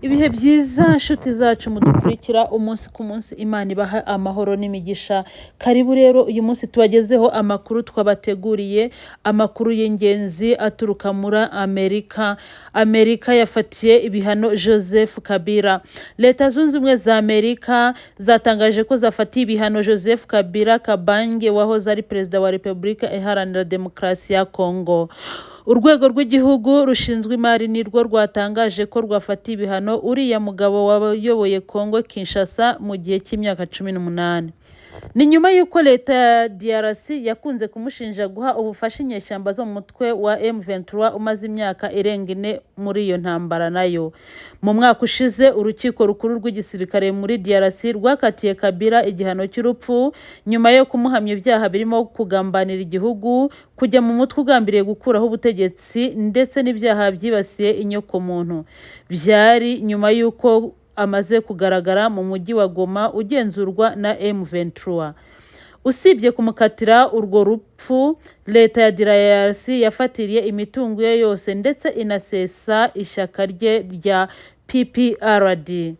Ibihe byiza nshuti zacu mudukurikira umunsi ku munsi, Imana ibaha amahoro n'imigisha. Karibu rero uyu munsi tubagezeho amakuru twabateguriye, amakuru y'ingenzi aturuka muri Amerika. Amerika yafatiye ibihano Joseph Kabila. Leta Zunze Ubumwe za Amerika zatangaje ko zafatiye ibihano Joseph Kabila Kabange wahoze ari perezida wa Repubulika Iharanira Demokarasi ya Kongo. Urwego rw'igihugu rushinzwe imari nirwo rwatangaje ko rwafatiye ibihano uriya mugabo wayoboye Kongo Kinshasa mu gihe cy'imyaka 18. Ni nyuma y'uko leta ya DRC yakunze kumushinja guha ubufasha inyeshyamba zo mu mutwe wa M23 umaze imyaka irenga 4 muri iyo ntambara nayo. Mu mwaka ushize urukiko rukuru rw'igisirikare muri DRC rwakatiye Kabila igihano cy'urupfu nyuma yo kumuhamya ibyaha birimo kugambanira igihugu, kujya mu mutwe ugambiriye gukuraho ubutegetsi ndetse n'ibyaha byibasiye inyoko muntu. Byari nyuma y'uko amaze kugaragara mu mujyi wa Goma ugenzurwa na M23. Usibye kumukatira urwo rupfu, leta ya DRC yafatiriye imitungo ye yose ndetse inasesa ishyaka rye rya PPRD.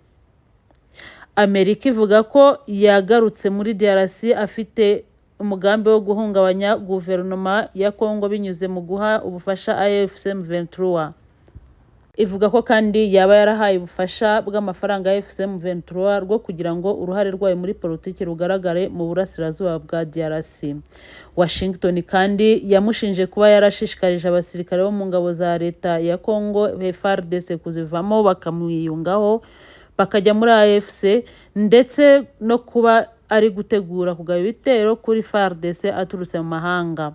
Amerika ivuga ko yagarutse muri DRC afite umugambi wo guhungabanya guverinoma ya Kongo binyuze mu guha ubufasha AFC M23. Ivuga ko kandi yaba yarahaye ubufasha bw'amafaranga ya AFC M23 rwo kugira ngo uruhare rwayo muri politiki rugaragare mu burasirazuba bwa DRC. Washington kandi yamushinje kuba yarashishikarije abasirikare bo mu ngabo za leta ya Kongo FARDC kuzivamo bakamwiyungaho bakajya muri AFC, ndetse no kuba ari gutegura kugaba ibitero kuri FARDC aturutse mu mahanga.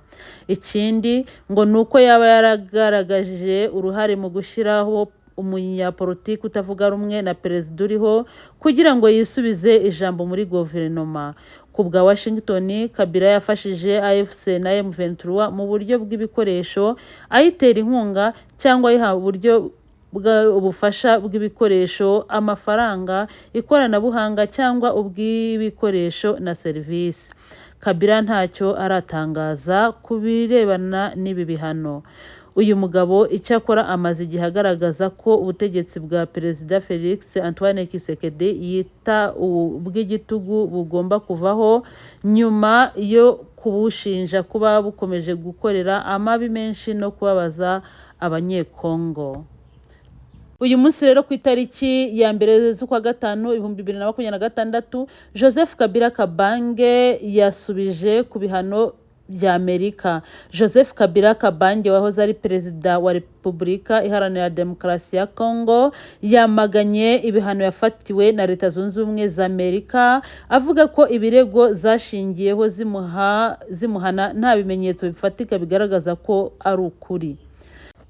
Ikindi ngo nuko yaba yaragaragaje uruhare mu gushyiraho umunyapolitiki utavuga rumwe na perezida uriho kugira ngo yisubize ijambo muri guverinoma. Ku bwa Washington, Kabila yafashije AFC na M23 mu buryo bw'ibikoresho, ayitera inkunga cyangwa ayiha uburyo ubufasha bw'ibikoresho, amafaranga, ikoranabuhanga cyangwa ubw'ibikoresho na serivisi. Kabila ntacyo aratangaza ku birebana n'ibi bihano. Uyu mugabo icyakora amaze igihe agaragaza ko ubutegetsi bwa Perezida Felix Antoine Tshisekedi yita ubw'igitugu bugomba kuvaho nyuma yo kubushinja kuba bukomeje gukorera amabi menshi no kubabaza abanyekongo. Uyu munsi rero ku itariki ya 1 z'ukwa gatanu 2026, Joseph Kabila Kabange yasubije ku bihano bya Amerika. Joseph Kabila Kabange wahoze ari perezida wa Repubulika Iharanira Demokarasi ya Kongo yamaganye ibihano yafatiwe na Leta Zunze Ubumwe za Amerika, avuga ko ibirego zashingiyeho zimuhana nta bimenyetso bifatika bigaragaza ko ari ukuri.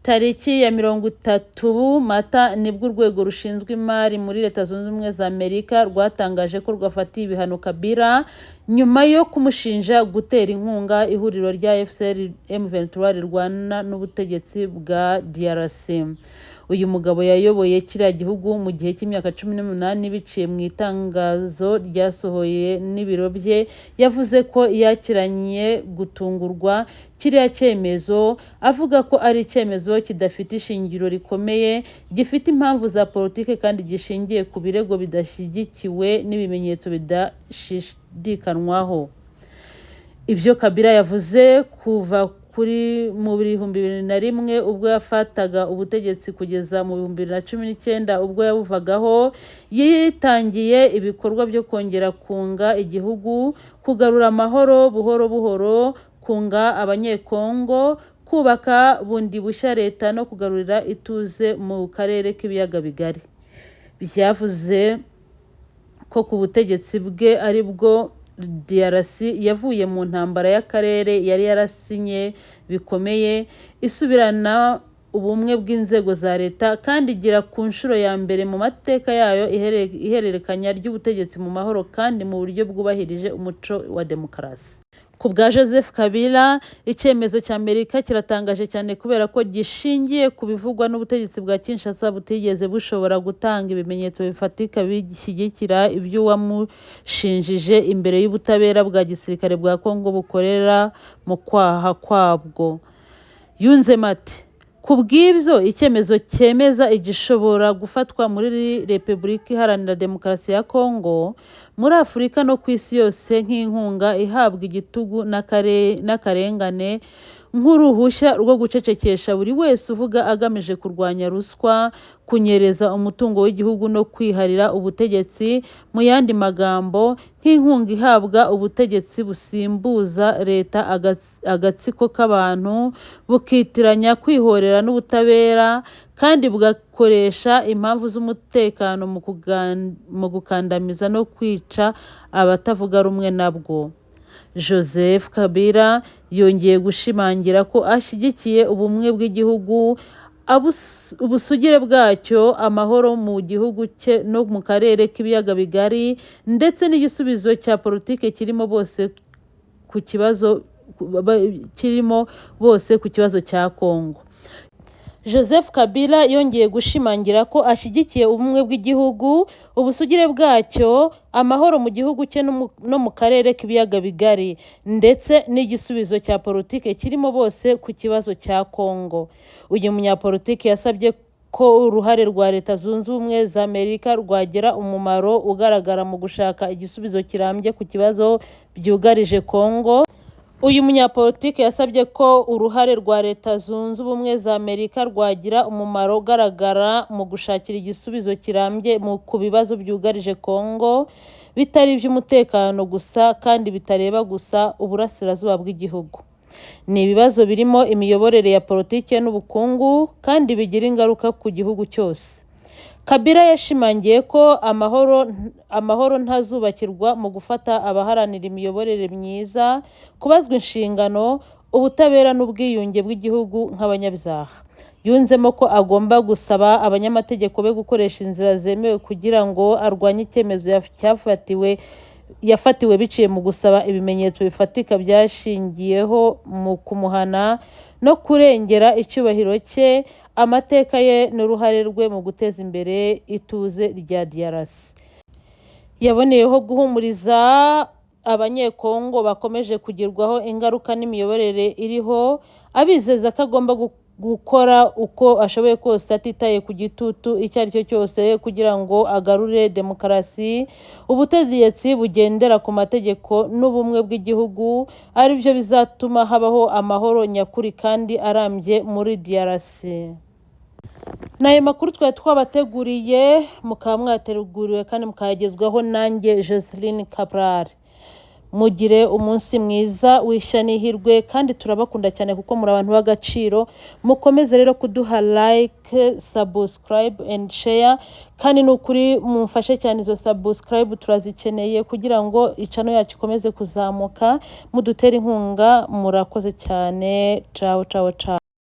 Tariki ya 30 Mata nibwo urwego rushinzwe imari muri Leta Zunze Ubumwe za Amerika rwatangaje ko rwafatiye ibihano Kabila nyuma yo kumushinja gutera inkunga ihuriro rya FCR M23 rirwana n'ubutegetsi bwa DRC. Uyu mugabo yayoboye kiriya gihugu mu gihe cy'imyaka 18 biciye mu itangazo ryasohoye n'ibiro bye. Yavuze ko yakiranye gutungurwa kiriya cyemezo, avuga ko ari icyemezo kidafite ishingiro rikomeye, gifite impamvu za politike kandi gishingiye ku birego bidashyigikiwe n'ibimenyetso bidashidikanwaho. Ibyo Kabila yavuze kuva mu 2001 ubwo yafataga ubutegetsi kugeza mu 2019 ubwo yabuvagaho, yitangiye ibikorwa byo kongera kunga igihugu, kugarura amahoro buhoro buhoro, kunga abanyekongo, kubaka bundi bushya leta no kugarurira ituze mu karere k'ibiyaga bigari. Byavuze ko ku butegetsi bwe ari bwo DRC yavuye mu ntambara y'akarere yari yarasinye bikomeye, isubirana ubumwe bw'inzego za leta kandi igira ku nshuro ya mbere mu mateka yayo ihererekanya ry'ubutegetsi mu mahoro kandi mu buryo bwubahirije umuco wa demokarasi. Ku bwa Joseph Kabila, icyemezo cya Amerika kiratangaje cyane kubera ko gishingiye ku bivugwa n'ubutegetsi bwa Kinshasa butigeze bushobora gutanga ibimenyetso bifatika bishyigikira ibyo wamushinjije imbere y'ubutabera bwa gisirikare bwa Kongo bukorera mu kwaha kwabwo. Yunzemo ati Ku bw'ibyo icyemezo cyemeza igishobora gufatwa muri Repubulika Iharanira Demokarasi ya Kongo, muri Afurika no ku isi yose nk'inkunga ihabwa igitugu n'akarengane, nk'uruhushya rwo gucecekesha buri wese uvuga agamije kurwanya ruswa, kunyereza umutungo w'igihugu no kwiharira ubutegetsi. Mu yandi magambo, nk'inkunga ihabwa ubutegetsi busimbuza leta agatsiko k'abantu bukitiranya kwihorera n'ubutabera kandi bugakoresha impamvu z'umutekano mu gukandamiza no kwica abatavuga rumwe nabwo. Joseph Kabila yongeye gushimangira ko ashyigikiye ubumwe bw'igihugu, ubusugire bwacyo, amahoro mu gihugu cye no mu karere k'ibiyaga bigari, ndetse n'igisubizo cya politiki kirimo bose ku kibazo cya Kongo. Joseph Kabila yongeye gushimangira ko ashyigikiye ubumwe bw'igihugu, ubusugire bwacyo, amahoro mu gihugu cye no mu karere k'ibiyaga bigari, ndetse n'igisubizo cya politiki kirimo bose ku kibazo cya Kongo. Uyu munyapolitiki yasabye ko uruhare rwa Leta Zunze Ubumwe za Amerika rwagira umumaro ugaragara mu gushaka igisubizo kirambye ku kibazo byugarije Kongo. Uyu munyapolitiki yasabye ko uruhare rwa Leta Zunze Ubumwe za Amerika rwagira umumaro ugaragara mu gushakira igisubizo kirambye ku bibazo byugarije Kongo, bitari iby'umutekano gusa kandi bitareba gusa uburasirazuba bw'igihugu. Ni ibibazo birimo imiyoborere ya politiki n'ubukungu kandi bigira ingaruka ku gihugu cyose. Kabila yashimangiye ko amahoro ntazubakirwa mu gufata abaharanira imiyoborere myiza, kubazwa inshingano, ubutabera n'ubwiyunge bw'igihugu nk'abanyabyaha. Yunzemo ko agomba gusaba abanyamategeko be gukoresha inzira zemewe kugira ngo arwanye icyemezo yafatiwe biciye mu gusaba ibimenyetso bifatika byashingiyeho mu kumuhana no kurengera icyubahiro cye, amateka ye n'uruhare rwe mu guteza imbere ituze rya DRC. Yaboneyeho guhumuriza abanyekongo bakomeje kugirwaho ingaruka n'imiyoborere iriho, abizeza ko agomba gukora uko ashoboye kose atitaye ku gitutu icyo ari cyo cyose kugira ngo agarure demokarasi, ubutegetsi bugendera ku mategeko n'ubumwe bw'igihugu, ari byo bizatuma habaho amahoro nyakuri kandi arambye muri DRC. N'ayo makuru twari twabateguriye, mukaba mwateguriwe kandi mukayagezwaho nanjye Joseline Cabral. Mugire umunsi mwiza w'ishya n'ihirwe kandi turabakunda cyane kuko muri abantu b'agaciro. Mukomeze rero kuduha like, subscribe and share, kandi n'ukuri mumfashe cyane izo subscribe turazikeneye kugira ngo channel yacu ikomeze kuzamuka. Mudutere inkunga, murakoze cyane. Ciao ciao ciao.